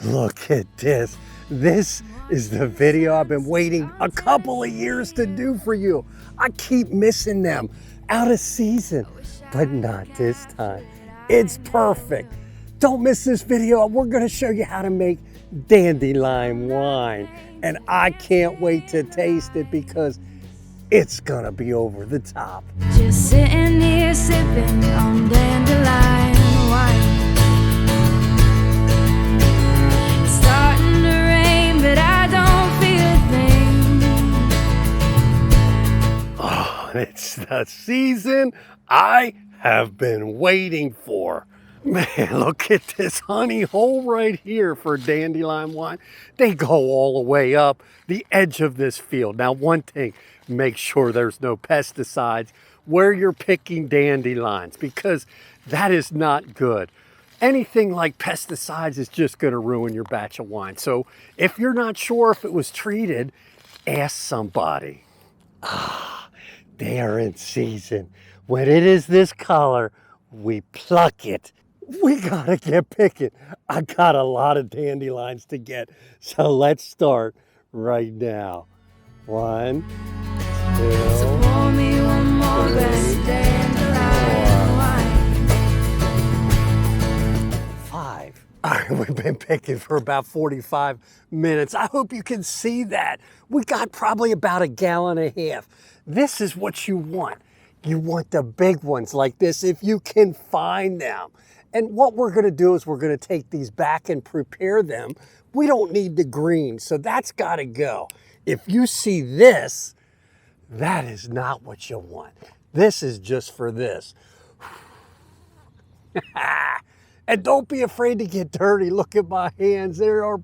Look at this. This is the video I've been waiting a couple of years to do for you. I keep missing them. Out of season, but not this time. It's perfect. Don't miss this video. We're gonna show you how to make dandelion wine. And I can't wait to taste it because it's gonna be over the top. Just sitting here sipping on dandelion wine. It's starting to rain, but I don't feel a thing. Oh, it's the season I have been waiting for. Man, look at this honey hole right here for dandelion wine. They go all the way up the edge of this field. Now, one thing, make sure there's no pesticides where you're picking dandelions because that is not good. Anything like pesticides is just going to ruin your batch of wine. So if you're not sure if it was treated, ask somebody. Ah, they are in season. When it is this color, we pluck it. We gotta get picking. I got a lot of dandelions to get, so let's start right now. 1, 2, So pour me one more glass of dandelion wine. 5. All right, we've been picking for about 45 minutes. I hope you can see that. We got probably about 1.5 gallons. This is what you want. You want the big ones like this if you can find them. And what we're gonna do is we're gonna take these back and prepare them. We don't need the green, so that's gotta go. If you see this, that is not what you want. This is just for this. And don't be afraid to get dirty. Look at my hands, they are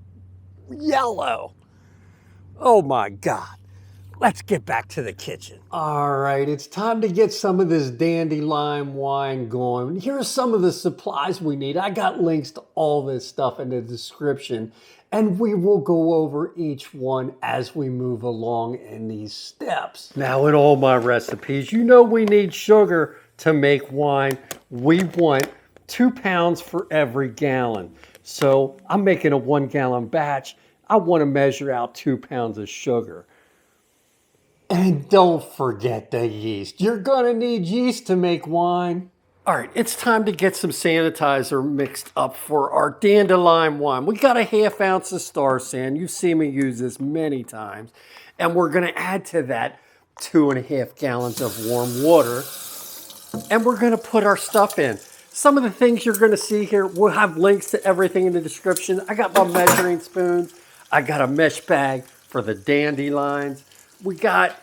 yellow. Oh my God. Let's get back to the kitchen. All right, it's time to get some of this dandelion wine going. Here's some of the supplies we need. I got links to all this stuff in the description, and we will go over each one as we move along in these steps. Now, in all my recipes, you know we need sugar to make wine. We want 2 pounds for every gallon. So I'm making a 1 gallon batch. I want to measure out 2 pounds of sugar. And don't forget the yeast. You're gonna need yeast to make wine. All right, it's time to get some sanitizer mixed up for our dandelion wine. We got a 1/2 ounce of Star San. You've seen me use this many times. And we're gonna add to that 2.5 gallons of warm water. And we're gonna put our stuff in. Some of the things you're gonna see here, we'll have links to everything in the description. I got my measuring spoons. I got a mesh bag for the dandelions. We got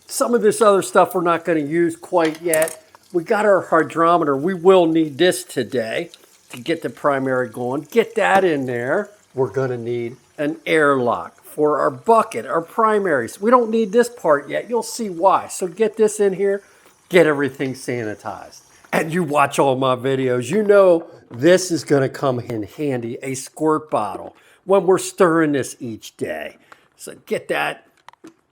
some of this other stuff we're not going to use quite yet. We got our hydrometer. We will need this today to get the primary going. Get that in there. We're going to need an airlock for our bucket, our primaries. We don't need this part yet. You'll see why. So get this in here. Get everything sanitized. And you watch all my videos. You know this is going to come in handy, a squirt bottle, when we're stirring this each day. So get that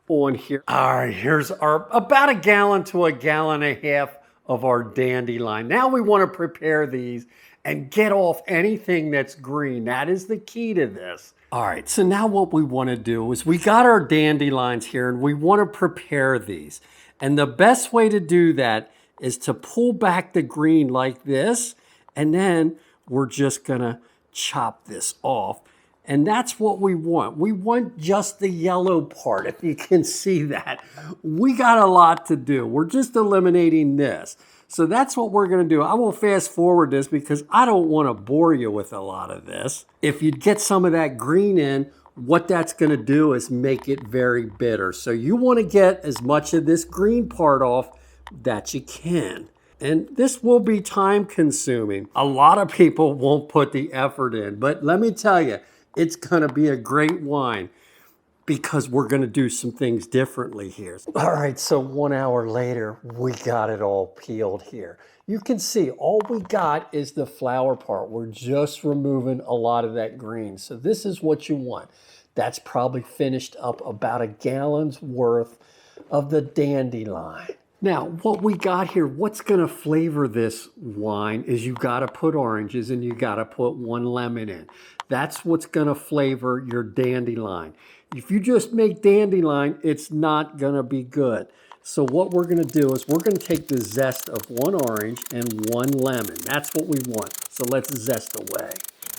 on here. All right, here's our about 1 gallon to 1.5 gallons of our dandelion. Now we want to prepare these and get off anything that's green. That is the key to this. All right, so now what we want to do is we got our dandelions here and we want to prepare these. And the best way to do that is to pull back the green like this, and then we're just gonna chop this off. And that's what we want. We want just the yellow part, if you can see that. We got a lot to do. We're just eliminating this. So that's what we're gonna do. I will fast forward this because I don't wanna bore you with a lot of this. If you get some of that green in, what that's gonna do is make it very bitter. So you wanna get as much of this green part off that you can. And this will be time consuming. A lot of people won't put the effort in, but let me tell you, it's gonna be a great wine because we're gonna do some things differently here. All right, so 1 hour later, we got it all peeled here. You can see all we got is the flower part. We're just removing a lot of that green. So this is what you want. That's probably finished up about 1 gallon's worth of the dandelion. Now, what we got here, what's gonna flavor this wine is you gotta put oranges and you gotta put 1 lemon in. That's what's gonna flavor your dandelion. If you just make dandelion, it's not gonna be good. So what we're gonna do is we're gonna take the zest of 1 orange and 1 lemon. That's what we want. So let's zest away.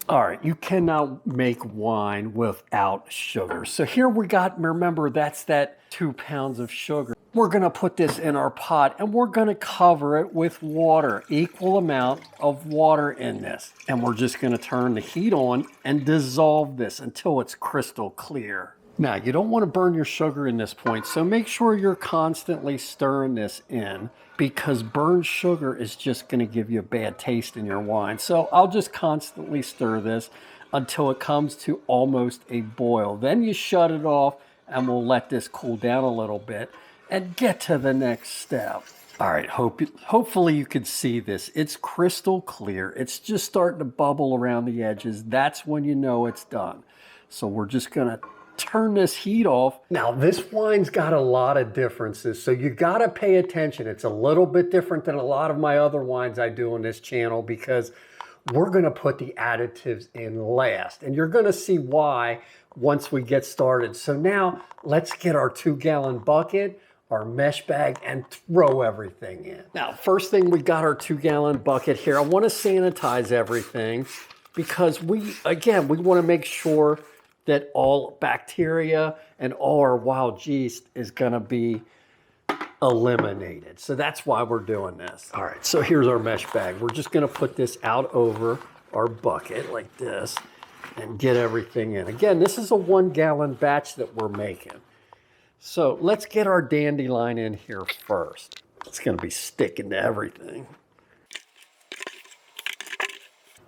All right, you cannot make wine without sugar. So here we got, remember, that's that 2 pounds of sugar. We're gonna put this in our pot and we're gonna cover it with water, equal amount of water in this. And we're just gonna turn the heat on and dissolve this until it's crystal clear. Now, you don't wanna burn your sugar in this point, so make sure you're constantly stirring this in because burned sugar is just gonna give you a bad taste in your wine. So I'll just constantly stir this until it comes to almost a boil. Then you shut it off and we'll let this cool down a little bit and get to the next step. All right, hopefully you can see this. It's crystal clear. It's just starting to bubble around the edges. That's when you know it's done. So we're just gonna turn this heat off. Now this wine's got a lot of differences, so you gotta pay attention. It's a little bit different than a lot of my other wines I do on this channel because we're gonna put the additives in last, and you're gonna see why once we get started. So now let's get our 2-gallon bucket, our mesh bag, and throw everything in. Now, first thing, we got our 2-gallon bucket here. I wanna sanitize everything because we wanna make sure that all bacteria and all our wild yeast is gonna be eliminated. So that's why we're doing this. All right, so here's our mesh bag. We're just gonna put this out over our bucket like this and get everything in. Again, this is a 1-gallon batch that we're making. So let's get our dandelion in here first. It's gonna be sticking to everything.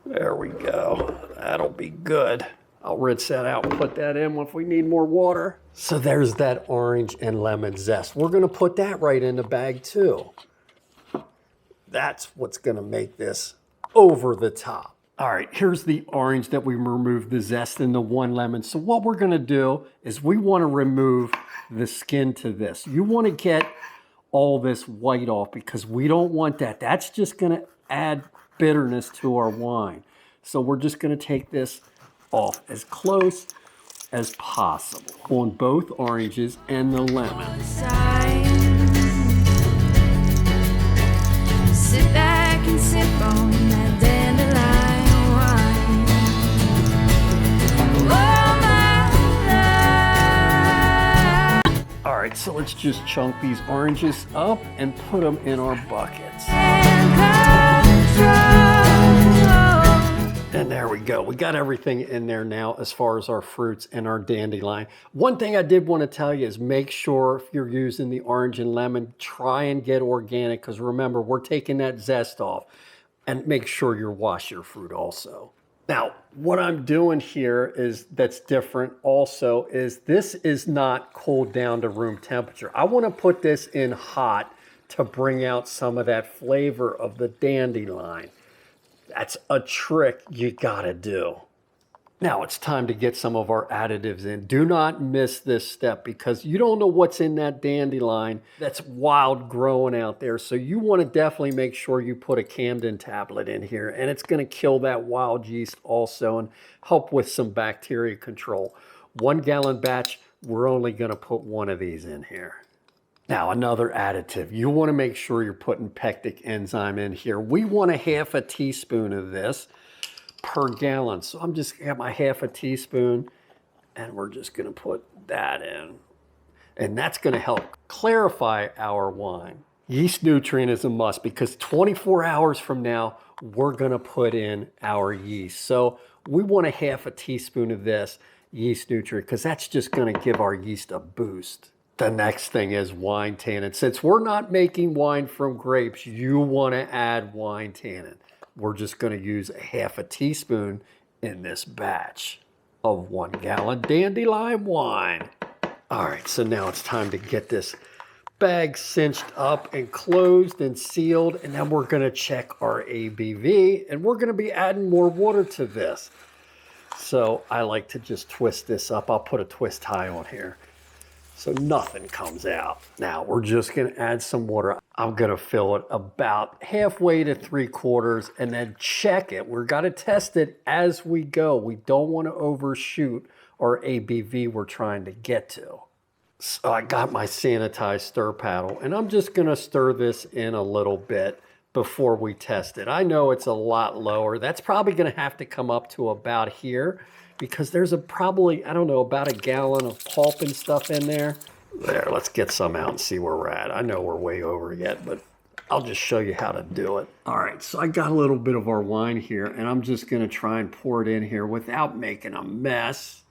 There we go, that'll be good. I'll rinse that out and put that in if we need more water. So there's that orange and lemon zest. We're gonna put that right in the bag too. That's what's gonna make this over the top. All right, here's the orange that we removed the zest and the 1 lemon. So what we're gonna do is we wanna remove the skin to this. You wanna get all this white off because we don't want that. That's just gonna add bitterness to our wine. So we're just gonna take this off as close as possible on both oranges and the lemon. Sit back and sip on that dandelion wine. All right, so let's just chunk these oranges up and put them in our buckets. And there we go. We got everything in there now as far as our fruits and our dandelion. One thing I did want to tell you is make sure if you're using the orange and lemon, try and get organic because remember, we're taking that zest off. And make sure you wash your fruit also. Now, what I'm doing here is that's different also is this is not cooled down to room temperature. I want to put this in hot to bring out some of that flavor of the dandelion. That's a trick you gotta do. Now it's time to get some of our additives in. Do not miss this step because you don't know what's in that dandelion that's wild growing out there. So you wanna definitely make sure you put a CAMPDEN tablet in here and it's gonna kill that wild yeast also and help with some bacteria control. 1-gallon batch, we're only gonna put 1 of these in here. Now, another additive. You want to make sure you're putting pectic enzyme in here. We want a 1/2 teaspoon of this per gallon. So I'm just got my 1/2 teaspoon and we're just going to put that in. And that's going to help clarify our wine. Yeast nutrient is a must because 24 hours from now, we're going to put in our yeast. So we want a 1/2 teaspoon of this yeast nutrient because that's just going to give our yeast a boost. The next thing is wine tannin. Since we're not making wine from grapes, you want to add wine tannin. We're just going to use a 1/2 teaspoon in this batch of 1-gallon dandelion wine. All right, so now it's time to get this bag cinched up and closed and sealed, and then we're going to check our ABV, and we're going to be adding more water to this. So I like to just twist this up. I'll put a twist tie on here so nothing comes out. Now we're just gonna add some water. I'm gonna fill it about halfway to 3/4 and then check it. We're gonna test it as we go. We don't wanna overshoot our ABV we're trying to get to. So I got my sanitized stir paddle and I'm just gonna stir this in a little bit before we test it. I know it's a lot lower. That's probably gonna have to come up to about here because there's probably, I don't know, about a gallon of pulp and stuff in there. There, let's get some out and see where we're at. I know we're way over yet, but I'll just show you how to do it. All right, so I got a little bit of our wine here, and I'm just gonna try and pour it in here without making a mess.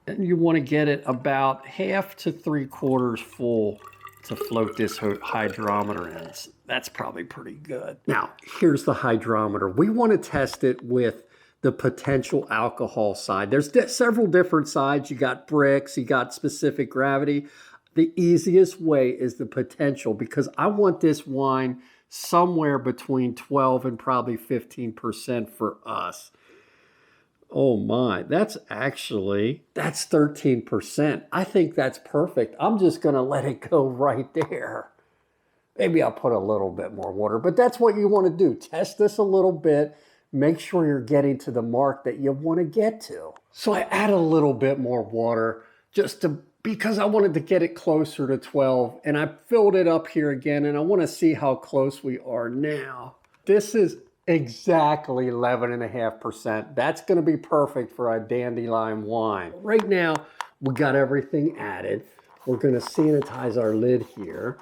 And you wanna get it about half to 3/4 full to float this hydrometer in. That's probably pretty good. Now, here's the hydrometer. We wanna test it with the potential alcohol side. There's several different sides. You got bricks, you got specific gravity. The easiest way is the potential because I want this wine somewhere between 12 and probably 15% for us. Oh my, that's 13%. I think that's perfect. I'm just gonna let it go right there. Maybe I'll put a little bit more water, but that's what you wanna do. Test this a little bit. Make sure you're getting to the mark that you want to get to. So I add a little bit more water because I wanted to get it closer to 12 and I filled it up here again and I want to see how close we are now. This is exactly 11.5%. That's going to be perfect for a dandelion wine. Right now, we got everything added. We're going to sanitize our lid here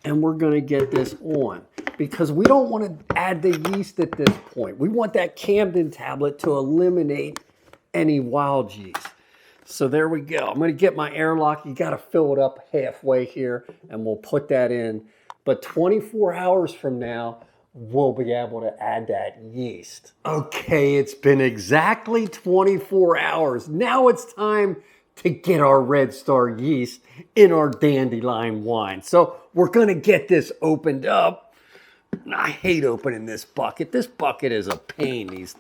and we're going to get this on because we don't want to add the yeast at this point. We want that CAMPDEN tablet to eliminate any wild yeast. So there we go. I'm going to get my airlock. You got to fill it up halfway here and we'll put that in. But 24 hours from now, we'll be able to add that yeast. Okay, it's been exactly 24 hours. Now it's time to get our Red Star yeast in our dandelion wine. So we're gonna get this opened up. And I hate opening this bucket. This bucket is a pain, these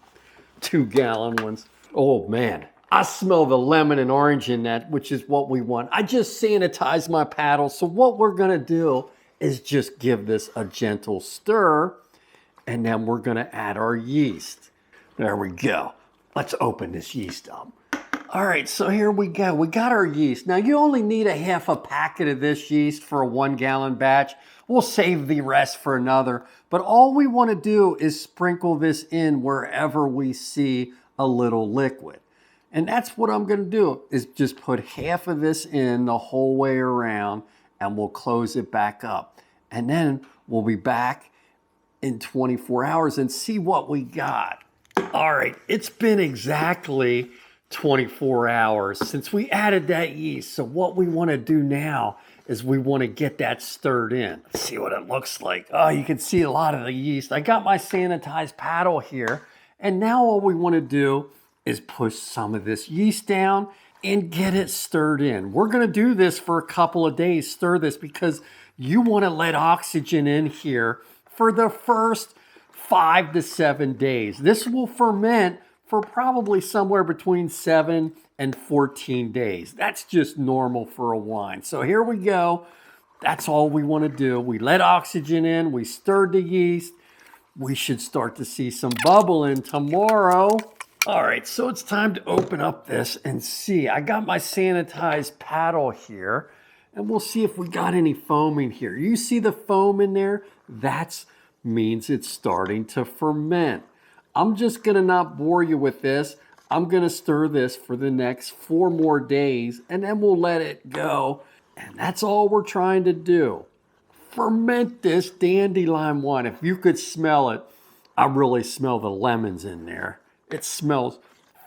2-gallon ones. Oh man, I smell the lemon and orange in that, which is what we want. I just sanitized my paddle. So what we're gonna do is just give this a gentle stir and then we're gonna add our yeast. There we go. Let's open this yeast up. All right, so here we go. We got our yeast. Now you only need a half a packet of this yeast for a 1-gallon batch. We'll save the rest for another. But all we want to do is sprinkle this in wherever we see a little liquid. And that's what I'm going to do is just put half of this in the whole way around and we'll close it back up. And then we'll be back in 24 hours and see what we got. All right, it's been exactly 24 hours since we added that yeast. So what we want to do now is we want to get that stirred in. Let's see what it looks like. Oh, you can see a lot of the yeast. I got my sanitized paddle here. And now all we want to do is push some of this yeast down and get it stirred in. We're going to do this for a couple of days, stir this, because you want to let oxygen in here for the first 5 to 7 days. This will ferment for probably somewhere between 7 and 14 days. That's just normal for a wine. So here we go. That's all we want to do. We let oxygen in, we stirred the yeast. We should start to see some bubbling tomorrow. All right, so it's time to open up this and see. I got my sanitized paddle here, and we'll see if we got any foaming here. You see the foam in there? That means it's starting to ferment. I'm just gonna not bore you with this. I'm gonna stir this for the next 4 more days, and then we'll let it go. And that's all we're trying to do. Ferment this dandelion wine. If you could smell it, I really smell the lemons in there. It smells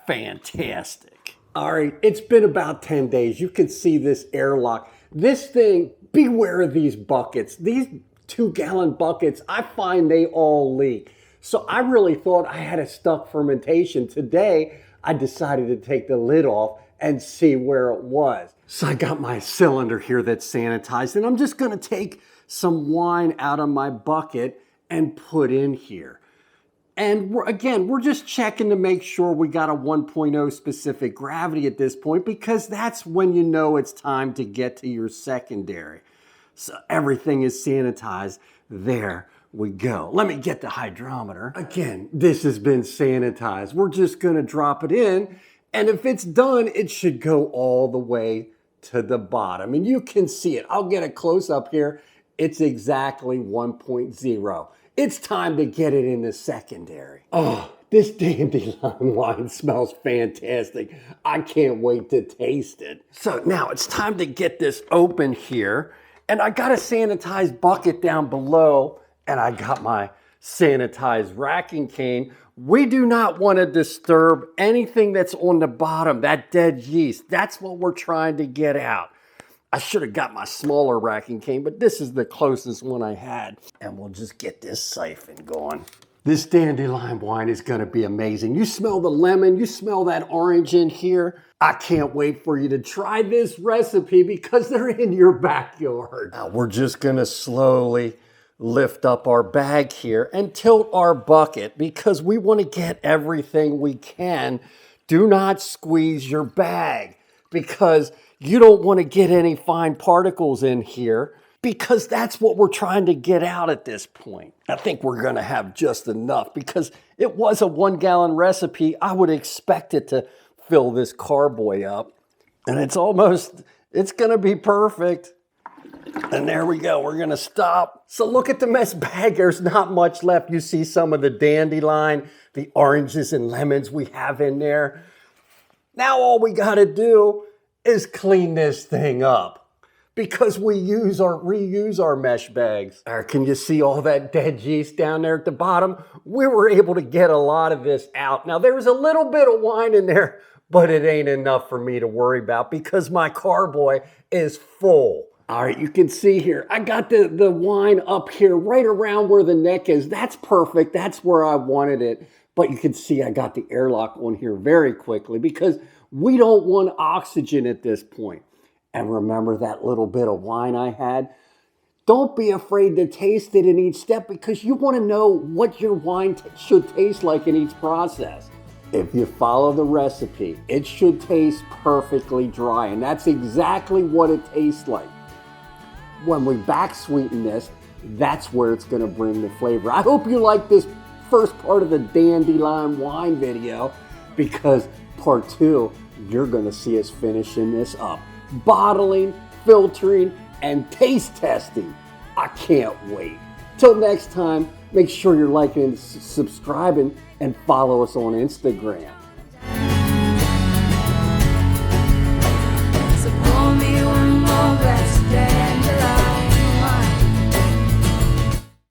fantastic. All right, it's been about 10 days. You can see this airlock. This thing, beware of these buckets. These 2-gallon buckets, I find they all leak. So I really thought I had a stuck fermentation. Today, I decided to take the lid off and see where it was. So I got my cylinder here that's sanitized, and I'm just gonna take some wine out of my bucket and put in here. And we're just checking to make sure we got a 1.0 specific gravity at this point, because that's when you know it's time to get to your secondary. So everything is sanitized. There we go. Let me get the hydrometer. Again, this has been sanitized. We're just gonna drop it in, and if it's done, it should go all the way to the bottom. And you can see it. I'll get a close up here. It's exactly 1.0. It's time to get it in the secondary. Oh, this dandelion wine smells fantastic. I can't wait to taste it. So now it's time to get this open here. And I got a sanitized bucket down below, and I got my sanitized racking cane. We do not want to disturb anything that's on the bottom, that dead yeast. That's what we're trying to get out. I should have got my smaller racking cane, but this is the closest one I had. And we'll just get this siphon going. This dandelion wine is gonna be amazing. You smell the lemon, you smell that orange in here. I can't wait for you to try this recipe because they're in your backyard. Now we're just gonna slowly lift up our bag here and tilt our bucket because we wanna get everything we can. Do not squeeze your bag because you don't wanna get any fine particles in here, because that's what we're trying to get out at this point. I think we're gonna have just enough because it was a 1 gallon recipe. I would expect it to fill this carboy up, and it's gonna be perfect. And there we go, we're gonna stop. So look at the mess bag, there's not much left. You see some of the dandelion, the oranges and lemons we have in there. Now all we gotta do is clean this thing up, because we reuse our mesh bags. Can you see all that dead yeast down there at the bottom? We were able to get a lot of this out. Now there's a little bit of wine in there, but it ain't enough for me to worry about because my carboy is full. All right, you can see here, I got the wine up here right around where the neck is. That's perfect, that's where I wanted it. But you can see I got the airlock on here very quickly because we don't want oxygen at this point. And remember that little bit of wine I had? Don't be afraid to taste it in each step because you want to know what your wine should taste like in each process. If you follow the recipe, it should taste perfectly dry, and that's exactly what it tastes like. When we back sweeten this, that's where it's going to bring the flavor. I hope you like this first part of the dandelion wine video because part 2, you're going to see us finishing this up. Bottling, filtering, and taste testing. I can't wait. Till next time, make sure you're liking, subscribing, and follow us on Instagram.